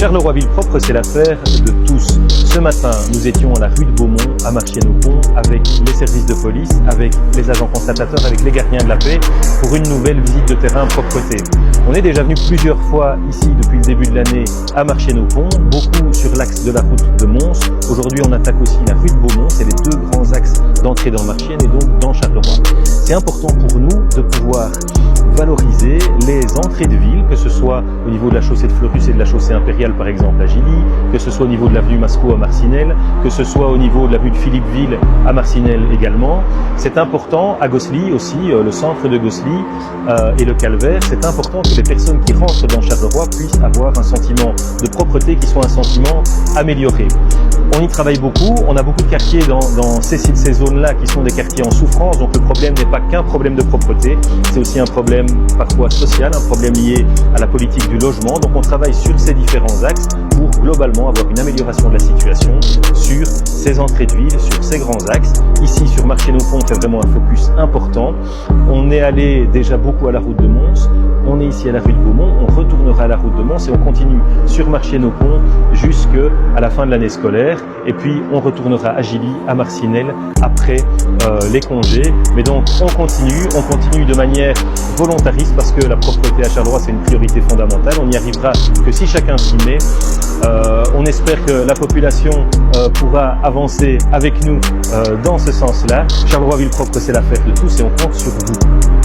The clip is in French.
Charleroi-Ville propre, c'est l'affaire de tous. Ce matin, nous étions à la rue de Beaumont, à Marchienne-au-Pont, avec les services de police, avec les agents constatateurs, avec les gardiens de la paix, pour une nouvelle visite de terrain propreté. On est déjà venu plusieurs fois ici depuis le début de l'année à Marchienne-au-Pont, beaucoup sur l'axe de la route de Mons. Aujourd'hui, on attaque aussi la rue de Beaumont, c'est les deux grands axes d'entrée dans Marchienne et donc dans Charleroi. C'est important pour nous de pouvoir valoriser les entrées de ville, que ce soit au niveau de la chaussée de Fleurus et de la chaussée impériale par exemple à Gilly, que ce soit au niveau de l'avenue Mascot à Marcinelle, que ce soit au niveau de l'avenue de Philippeville à Marcinelle également. C'est important à Gosselies aussi, le centre de Gosselies et le Calvaire, c'est important que les personnes qui rentrent dans Charleroi puissent avoir un sentiment de propreté qui soit un sentiment amélioré. On y travaille beaucoup, on a beaucoup de quartiers dans ces zones-là qui sont des quartiers en souffrance, donc le problème n'est pas qu'un problème de propreté, c'est aussi un problème parfois social, un problème lié à la politique du logement. Donc on travaille sur ces différents axes pour globalement avoir une amélioration de la situation sur ces entrées de ville, sur ces grands axes. Ici sur Marchienne-au-Pont, on fait vraiment un focus important. On est allé déjà beaucoup à la route de Mons, on est ici à la rue de Beaumont, on retournera à la route de Mons et on continue sur Marchienne-au-Pont jusqu'à la fin de l'année scolaire. Et puis on retournera à Gilly, à Marcinelle après les congés. Mais donc on continue de manière volontariste parce que la propreté à Charleroi c'est une priorité fondamentale. On n'y arrivera que si chacun s'y met. On espère que la population pourra avancer avec nous dans ce sens-là. Charleroi-Ville propre c'est l'affaire de tous et on compte sur vous.